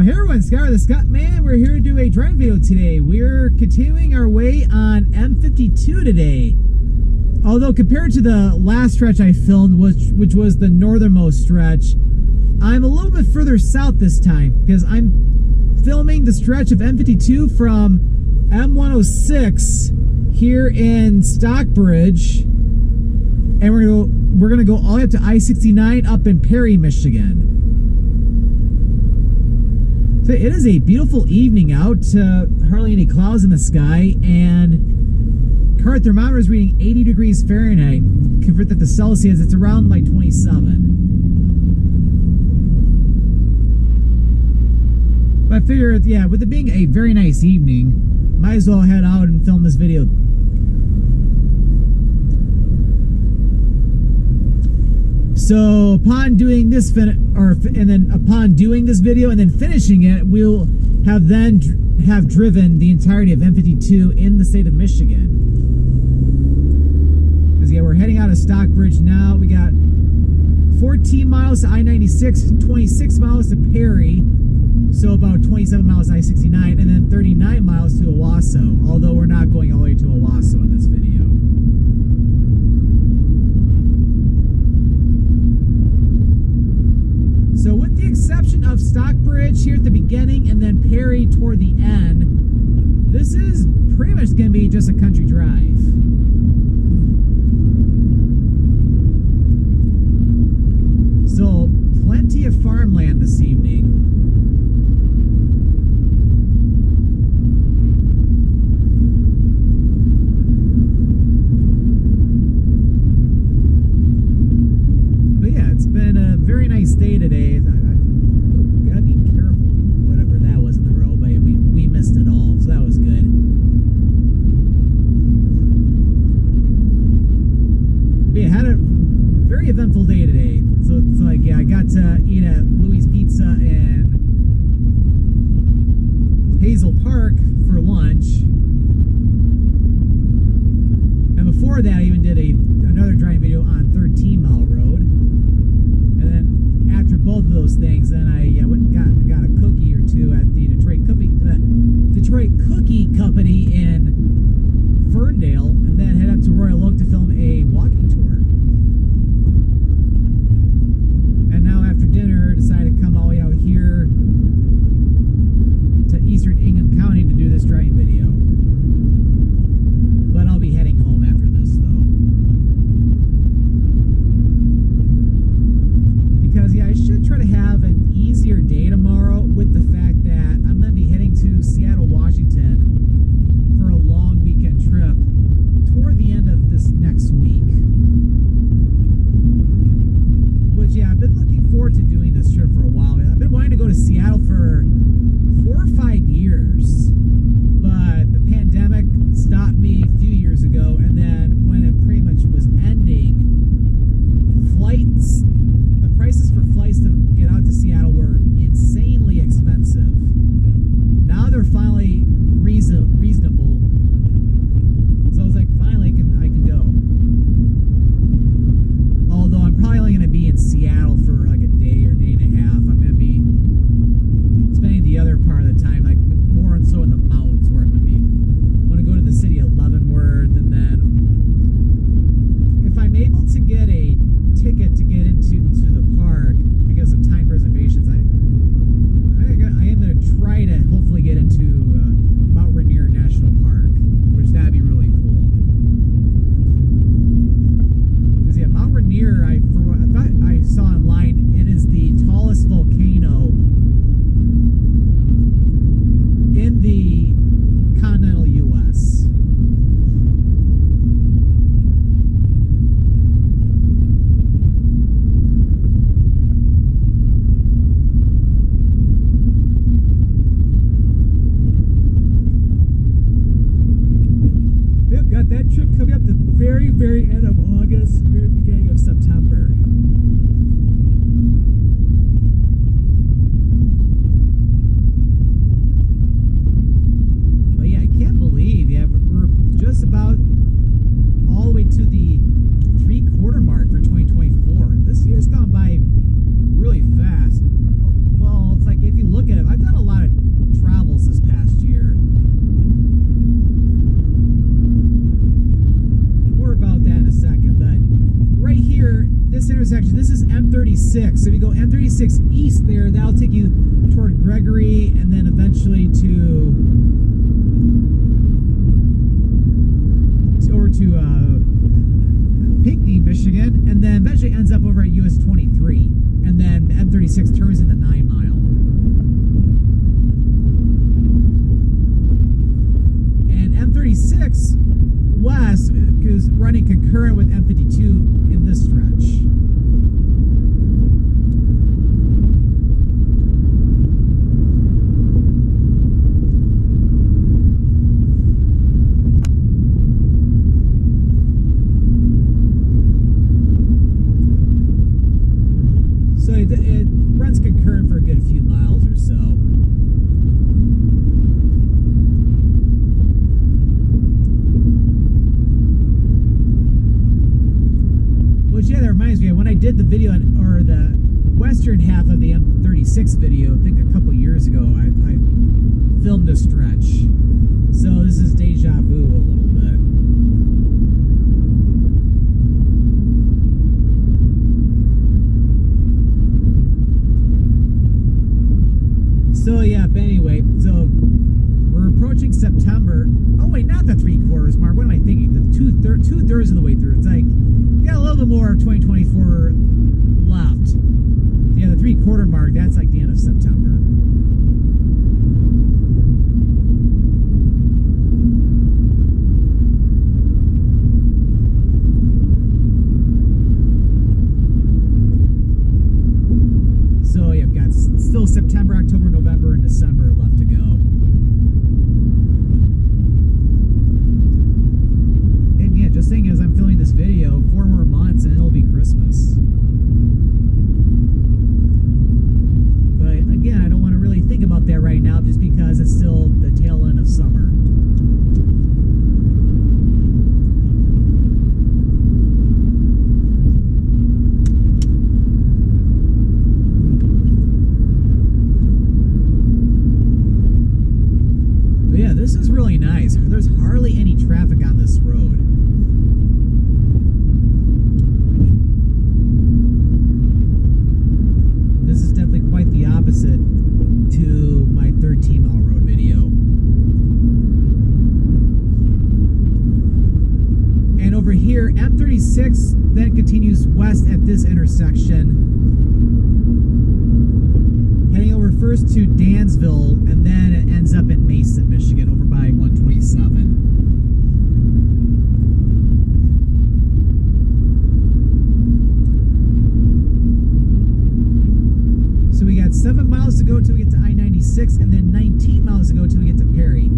Hey everyone, Scott the Scottman. We're here to do a drone video today. We're continuing our way on M-52 today. Although compared to the last stretch I filmed, which was the northernmost stretch, I'm a little bit further south this time because I'm filming the stretch of M-52 from M-106 here in Stockbridge, and we're gonna go all the way up to I-69 up in Perry, Michigan. So it is a beautiful evening out, hardly any clouds in the sky, and current thermometer is reading 80 degrees Fahrenheit. Convert that to Celsius, it's around like 27. But I figured, yeah, with it being a very nice evening, might as well head out and film this video. So upon doing this video and then finishing it, we'll have driven the entirety of M-52 in the state of Michigan. Because yeah, we're heading out of Stockbridge now. We got 14 miles to I-96, 26 miles to Perry, so about 27 miles to I-69, and then 39 miles to Owasso. Although we're not going all the way to Owasso in this video. So with the exception of Stockbridge here at the beginning and then Perry toward the end, this is pretty much going to be just a country drive. So plenty of farmland this evening. Very nice day today. Gotta be careful, whatever that was in the road, but we missed it all, so that was good. But yeah, had a very eventful day today. So it's like, yeah, I got to eat at Louis Pizza M36. So if you go M36 east there, that'll take you toward Gregory and then eventually over to Pinckney, Michigan, and then eventually ends up over at US 23. And then M36 turns into 9 Mile. And M36 west is running concurrent with M-52 in this stretch. So it runs concurrent for a good few miles or so. Which, yeah, that reminds me, when I did the video, or the western half of the M36 video, I think a couple years ago, I filmed a stretch. So this is deja vu a little bit. So yeah, but anyway, so we're approaching September. Oh wait, not the 3/4 mark. What am I thinking? The two-thirds of the way through. It's like, yeah, a little bit more of 2024 left. Yeah, the 3/4 mark, that's like the end of September. So yeah, I've got still September, October, November, and December left to go. And yeah, just saying, as I'm filming this video, 4 more months and it'll be Christmas. But again, I don't want to really think about that right now just because it's still the tail end of summer. But yeah, this is really nice. There's hardly any traffic on this road. This is definitely quite the opposite to my 13-mile road video. And over here, M36 then continues west at this intersection, heading over first to Dansville, and then it ends up in Mason, Michigan, over by 127. So we got 7 miles to go till we get to I-96, and then 19 miles to go till we get to Perry.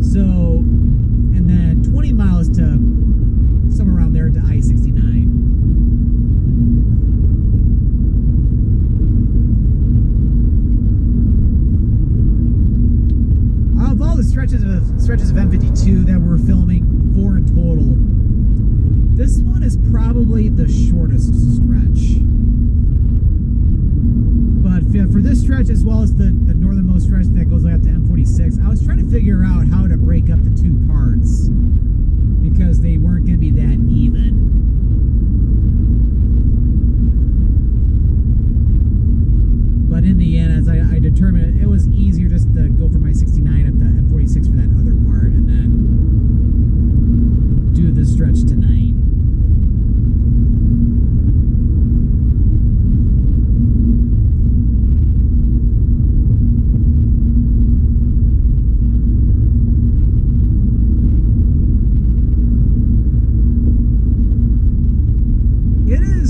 So, and then 20 miles to somewhere around there to I-69. Of all the stretches of M-52 that we're filming, 4 in total, this one is probably the shortest stretch. But for this stretch, as well as the northernmost stretch that goes way up to M-46, I was trying to figure out how to break up the 2 parts because they weren't going to be that even. But in the end, as I determined, it was easier just to go from my 69 up to M-46 for that other part, and then do this stretch tonight.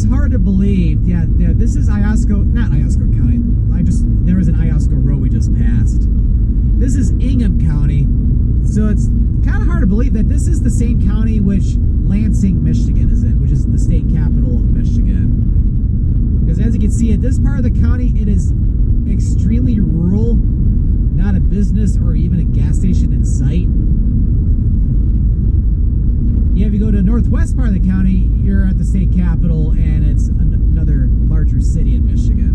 Hard to believe. Yeah, this is Iosco, not Iosco County. There was an Iosco road we just passed. This is Ingham County. So it's kind of hard to believe that this is the same county which Lansing, Michigan is in, which is the state capital of Michigan. Because as you can see, at this part of the county, it is extremely rural, not a business or even a gas station in sight. Yeah, if you go to the northwest part of the county, you're at the state capital, and it's another larger city in Michigan.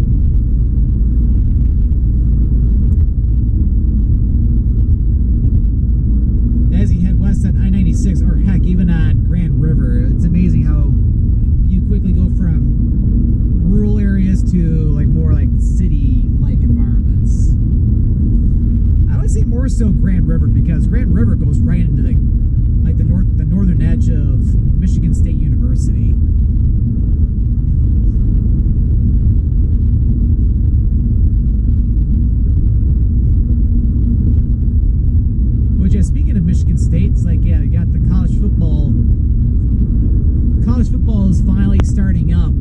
As you head west on I-96, or heck, even on Grand River, it's amazing how you quickly go from rural areas so Grand River, because Grand River goes right into the northern edge of Michigan State University. Which, yeah, speaking of Michigan State, it's like, yeah, you got the college football. College football is finally starting up.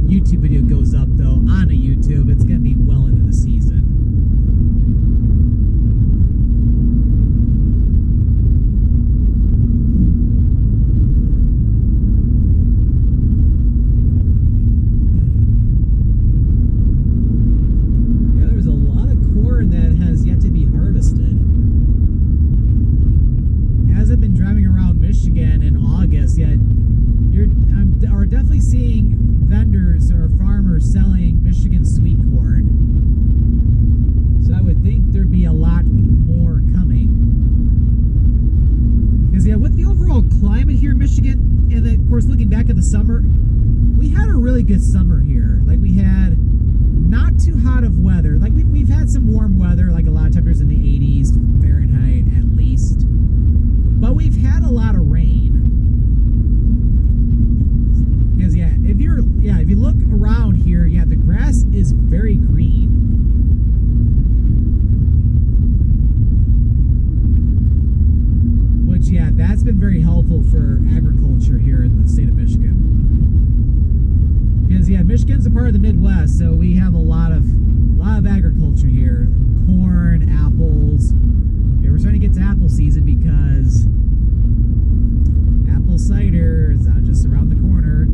YouTube video goes up, though, on a YouTube, it's going to be well into the season. Yeah, there's a lot of corn that has yet to be harvested. As I've been driving around Michigan in August, yeah, are definitely seeing vendors or farmers selling Michigan sweet corn. So I would think there'd be a lot more coming. Because, yeah, with the overall climate here in Michigan, and then, of course, looking back at the summer, we had a really good summer here. Like, we had not too hot of weather. Like, we've had some warm weather, like a lot of temperatures in the 80s Fahrenheit at least. But we've had a lot of rain. Because, yeah, if you look around here, yeah, the grass is very green. Which, yeah, that's been very helpful for agriculture here in the state of Michigan. Because, yeah, Michigan's a part of the Midwest, so we have a lot of agriculture here. Corn, apples. Yeah, we're starting to get to apple season because apple cider is just around the corner.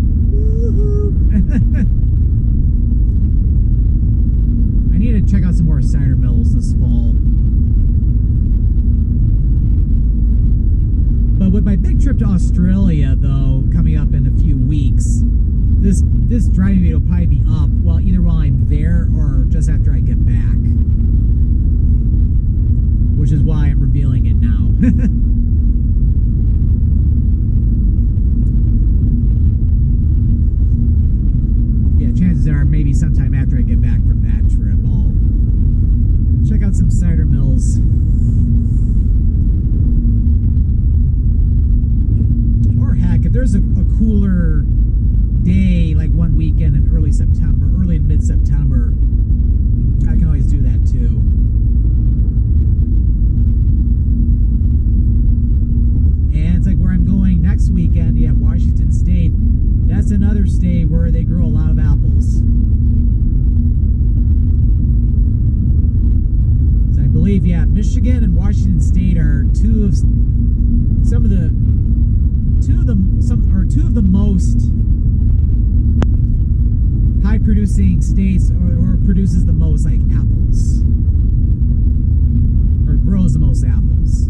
I need to check out some more cider mills this fall. But with my big trip to Australia, though, coming up in a few weeks, this driving video will probably be up, well, either while I'm there or just after I get back. Which is why I'm revealing it now. Chances are maybe sometime after I get back from that trip, I'll check out some cider mills. Or heck, if there's a cooler day, like one weekend in early and mid-September, I can always do that too. And it's like where I'm going next weekend, yeah, Washington State. That's another state where they grow a lot of apples. So I believe, yeah, Michigan and Washington State are two of the most high producing states, or produces the most like apples, or grows the most apples.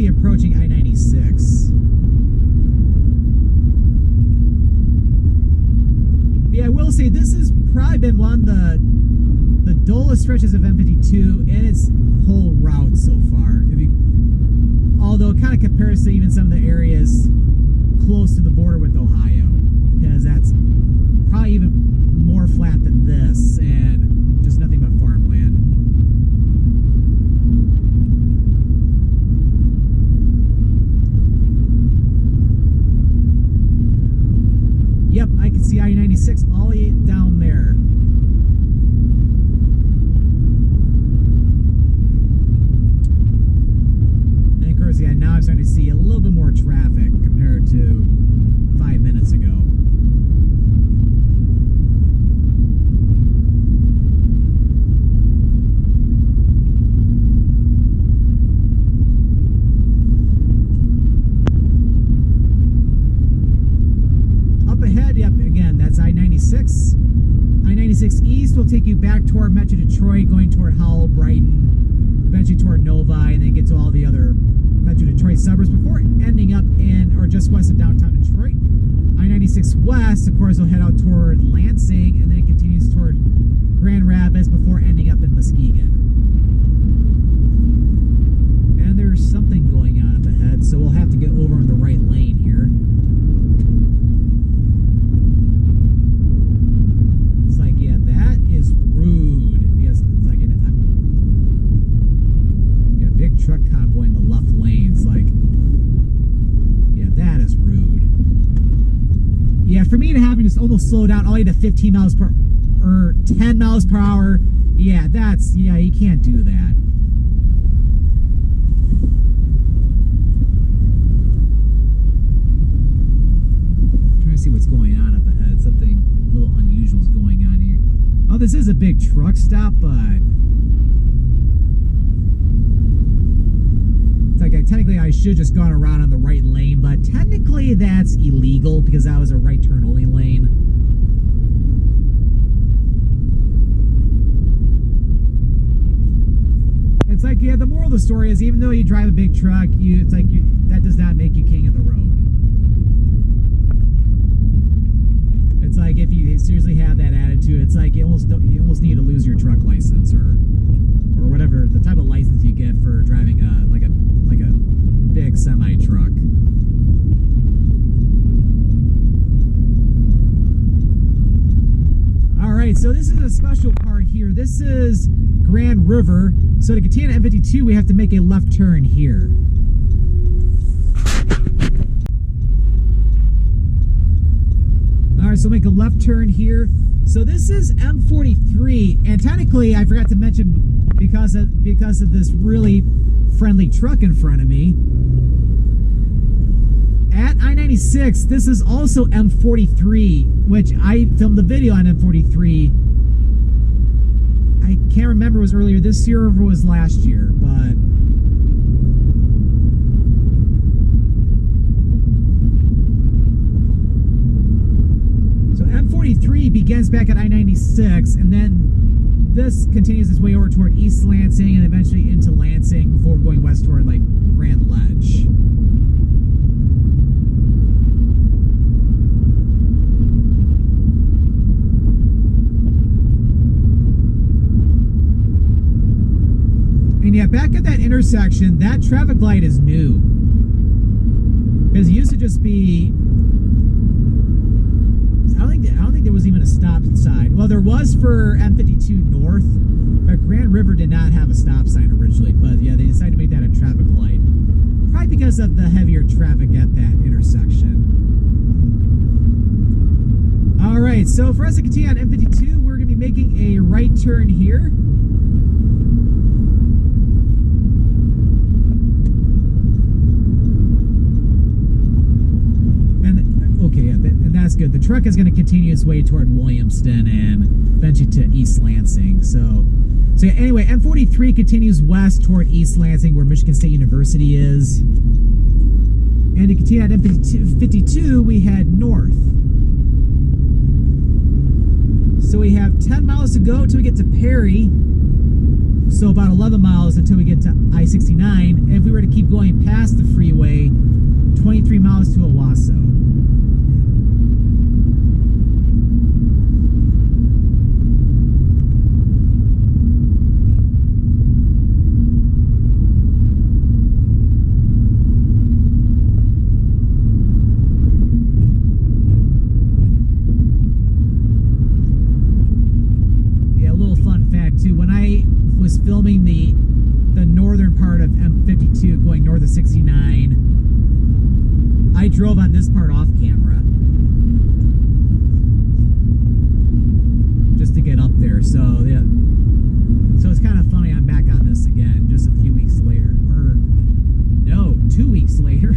Approaching I-96. Yeah, I will say this has probably been one of the dullest stretches of M-52 in its whole route so far. Although it kind of compares to even some of the areas close to the border with Ohio, because that's probably even more flat than this and just nothing but farmland. Yep, I can see I-96 all the way down there. And of course, yeah, now I'm starting to see a little bit more traffic compared to 5 minutes ago. I-96 East will take you back toward Metro Detroit, going toward Howell, Brighton, eventually toward Novi, and then get to all the other Metro Detroit suburbs before ending up in, or just west of downtown Detroit. I-96 West, of course, will head out toward Lansing, and then it continues toward Grand Rapids before ending up in Muskegon. And there's something going on up ahead, so we'll have to get over in the right lane here. It's like, yeah, that is rude, because it's like, yeah, big truck convoy in the left lane. It's like, yeah, that is rude. Yeah, for me to having to almost slow down all the way to 15 miles per, or 10 miles per hour, yeah, that's, yeah, you can't do that. Trying to see what's going on up ahead. Something a little unusual is going on here. Oh, this is a big truck stop, but it's like technically I should just gone around on the right lane, but technically that's illegal because that was a right turn only lane. It's like, yeah, the moral of the story is even though you drive a big truck, it's like that does not make you king of the road. It's like if you seriously have that attitude, it's like you almost need to lose your truck license or whatever the type of license you get for driving like a big semi truck. All right, so this is a special part here. This is Grand River. So to continue to M-52, we have to make a left turn here. All right, so make a left turn here. So this is M-43, and technically I forgot to mention because of this really friendly truck in front of me. At I-96, this is also M-43, which I filmed the video on M-43. I can't remember if it was earlier this year or if it was last year, but so M-43 begins back at I-96, and then this continues its way over toward East Lansing and eventually into Lansing before going west toward like Grand Ledge. And yeah, back at that intersection, that traffic light is new. Because it used to just be, I don't think there was even a stop sign. Well, there was for M-52 North, but Grand River did not have a stop sign originally. But yeah, they decided to make that a traffic light. Probably because of the heavier traffic at that intersection. All right, so for us to continue on M-52, we're going to be making a right turn here. And that's good. The truck is going to continue its way toward Williamston and eventually to East Lansing. So yeah, anyway, M-43 continues west toward East Lansing where Michigan State University is. And to continue at M-52, we head north. So we have 10 miles to go until we get to Perry. So about 11 miles until we get to I-69. And if we were to keep going past the freeway, 23 miles to Owasso. When I was filming the northern part of M-52 going north of 69, I drove on this part off camera just to get up there. So yeah, so it's kind of funny I'm back on this again just a few weeks later, or no, 2 weeks later.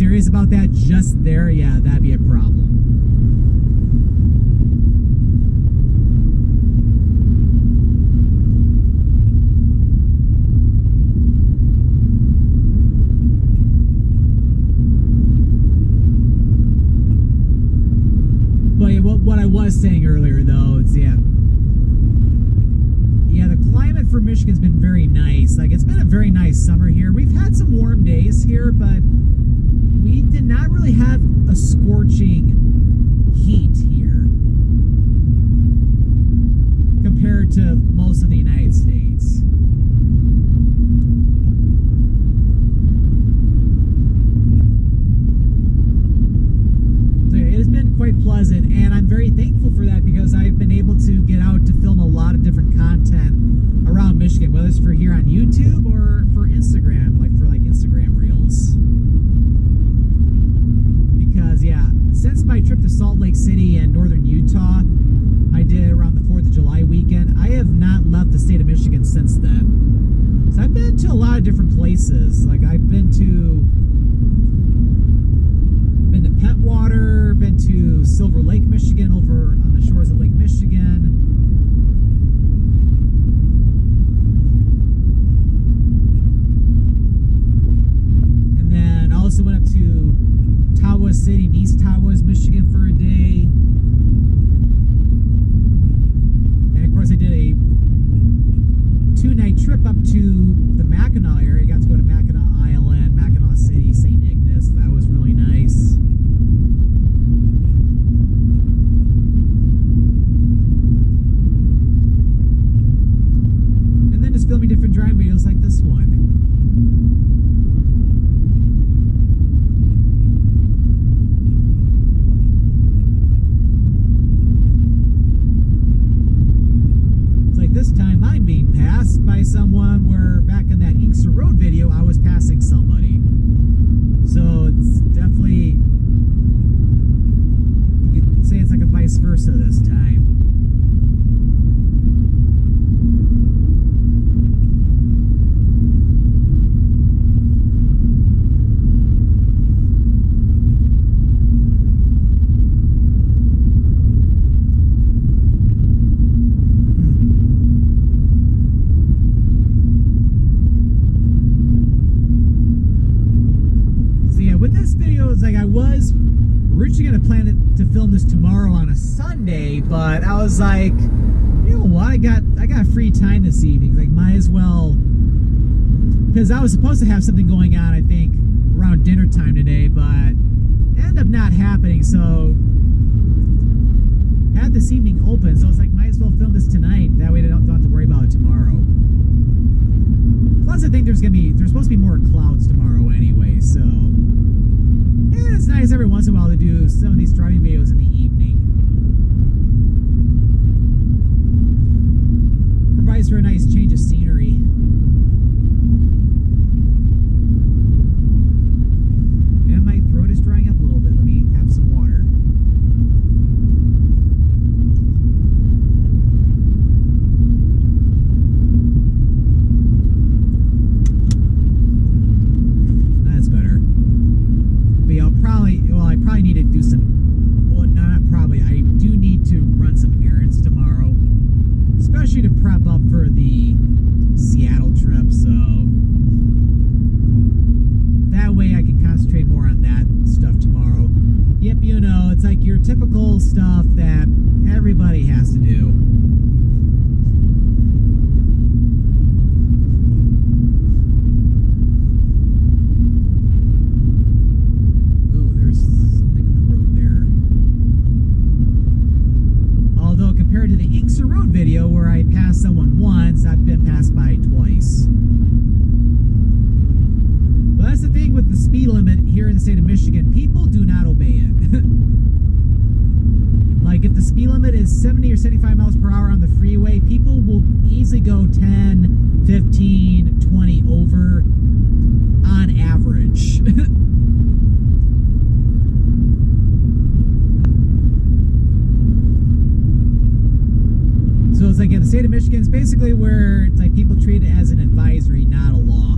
serious about that just there, yeah, that'd be a problem. What I was saying earlier, though, is the climate for Michigan's been very nice. Like, it's been a very nice summer here. We've had some warm days here, but we did not really have a scorching heat here compared to most of the United States. Quite pleasant, and I'm very thankful for that because I've been able to get out to film a lot of different content around Michigan, whether it's for here on YouTube or for Instagram, like Instagram Reels. Because yeah, since my trip to Salt Lake City and northern Utah I did around the 4th of July weekend, I have not left the state of Michigan since then. So I've been to a lot of different places. Like I've been to Petwater, been to Silver Lake, Michigan, over on the shores of Lake Michigan. And then I also went up to Tawas City, East Tawas, Michigan for a day. And of course I did a 2-night trip up to the Mackinac area. Got to go to Mackinac Island, Mackinac City, St. Ignace. That was really nice. And then just filming different drive videos like this one. This time I'm being passed by someone where back in that Inkster Road video I was passing somebody. So it's definitely, you could say it's like a vice versa this time. Like I was originally going to plan to film this tomorrow on a Sunday, but I was like, you know what, I got free time this evening, like might as well, because I was supposed to have something going on I think around dinner time today, but it ended up not happening, so had this evening open, so I was like, might as well film this tonight, that way I don't have to worry about it tomorrow. Plus I think there's supposed to be more clouds tomorrow anyway, so yeah, it's nice every once in a while to do some of these driving videos in the evening. Provides for a nice change of scenery. And my throat is drying up a little bit. Let me have some water. That's better. I probably need to do some, well, no, not probably, I do need to run some errands tomorrow, especially to prep up for the Seattle trip, so that way I can concentrate more on that stuff tomorrow. Yep, you know, it's like your typical stuff that everybody has to do. Compared to the Inkster Road video where I passed someone once, I've been passed by twice. But that's the thing with the speed limit here in the state of Michigan. People do not obey it. Like if the speed limit is 70 or 75 miles per hour on the freeway, people will easily go 10, 15, 20 over on average. So it's like in the state of Michigan, it's basically where it's like people treat it as an advisory, not a law.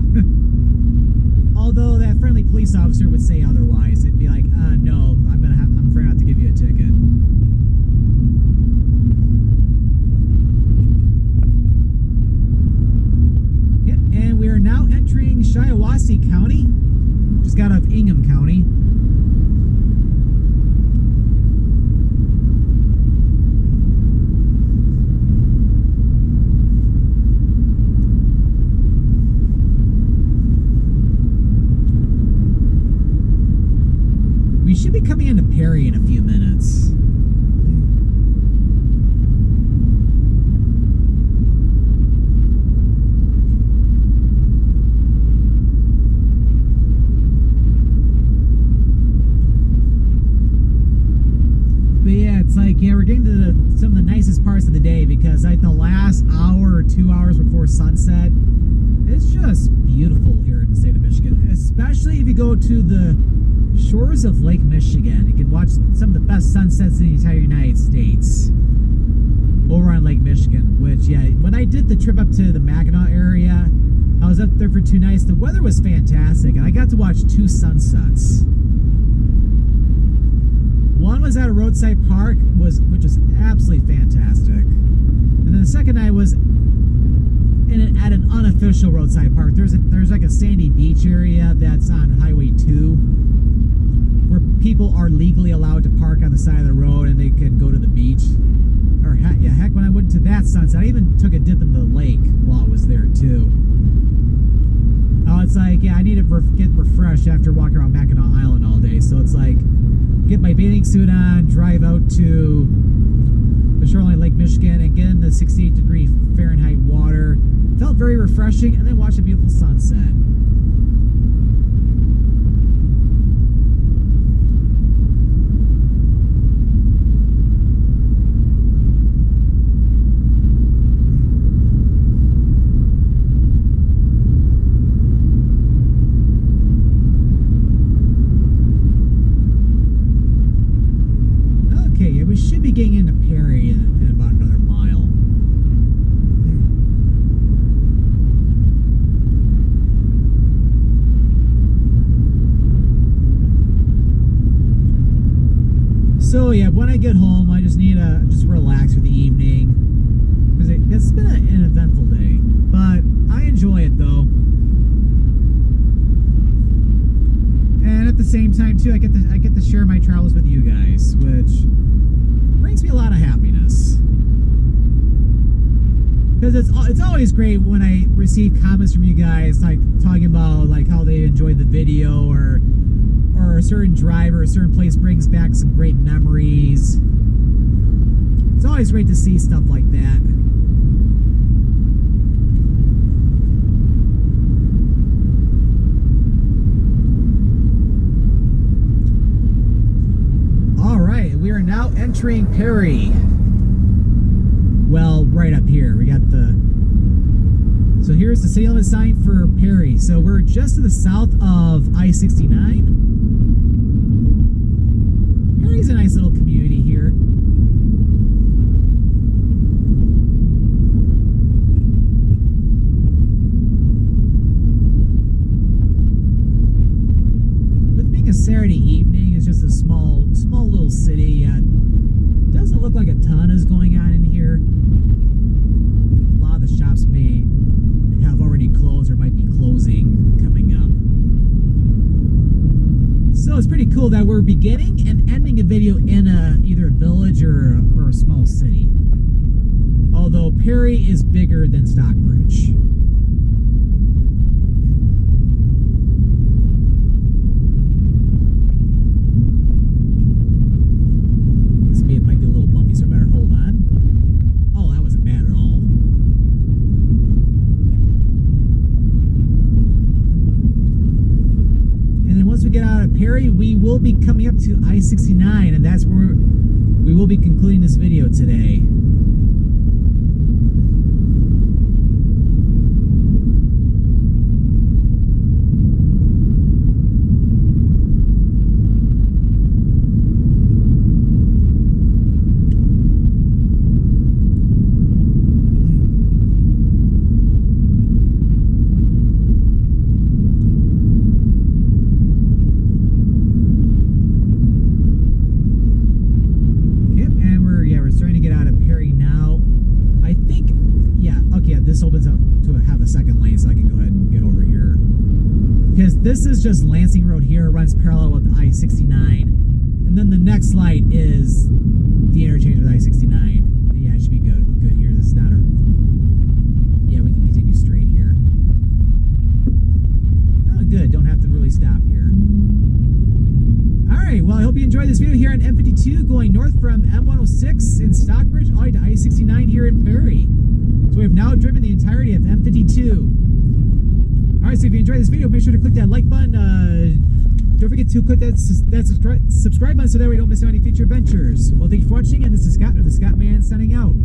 Although that friendly police officer would say otherwise. It'd be like, no, I'm afraid I have to give you a ticket. Yep, and we are now entering Shiawassee County. Just got out of Ingham County. We should be coming into Perry in a few minutes. But yeah, it's like, yeah, we're getting to some of the nicest parts of the day, because like the last hour or 2 hours before sunset, it's just beautiful here in the state of Michigan. Especially if you go to the shores of Lake Michigan. You can watch some of the best sunsets in the entire United States over on Lake Michigan, which, yeah, when I did the trip up to the Mackinac area, I was up there for 2 nights. The weather was fantastic, and I got to watch 2 sunsets. One was at a roadside park, which was absolutely fantastic. And then the second night was at an unofficial roadside park. There's like a sandy beach area that's on Highway 2, where people are legally allowed to park on the side of the road and they can go to the beach. Or heck, when I went to that sunset, I even took a dip in the lake while I was there too. Oh, it's like, yeah, I need to get refreshed after walking around Mackinac Island all day. So it's like, get my bathing suit on, drive out to the shoreline of Lake Michigan and get in the 68-degree Fahrenheit water. Felt very refreshing, and then watch a beautiful sunset. Okay, yeah, we should be getting into Perry in about another mile. So yeah, when I get home, I just need to just relax for the evening, because it's been an eventful day, but I enjoy it though. And at the same time too, I get to share my travels with you guys, which brings me a lot of happiness. Because it's always great when I receive comments from you guys, like talking about like how they enjoyed the video, or a certain drive or a certain place brings back some great memories. It's always great to see stuff like that. Alright, we are now entering Perry. Well, right up here. We got so here's the city limit sign for Perry. So we're just to the south of I-69. Perry's a nice little community here. With being a Saturday evening, it's just a small little city. Doesn't look like a ton is going on in here. A lot of the shops may have already closed or might be closing coming up. So it's pretty cool that we're beginning and ending a video in either a village or a small city. Although Perry is bigger than Stockbridge. It might be a little bumpy, so I better hold on. Oh, that wasn't bad at all. And then once we get out of Perry, we will be coming up to I-69, and that's where we will be concluding this video today. this opens up to have a second lane, so I can go ahead and get over here. Because this is just Lansing Road here, runs parallel with I-69. And then the next light is the interchange with I-69. Yeah, it should be good here. This is not a... Yeah, we can continue straight here. Oh, good. Don't have to really stop here. Alright, well, I hope you enjoyed this video here on M-52 going north from M-106 in Stockbridge all the way to I-69 here in Perry. So we have now driven the entirety of M-52. Alright, so if you enjoyed this video, make sure to click that like button. Don't forget to click that subscribe button so that way you don't miss out any future adventures. Well, thank you for watching, and this is Scott of the Scottman signing out.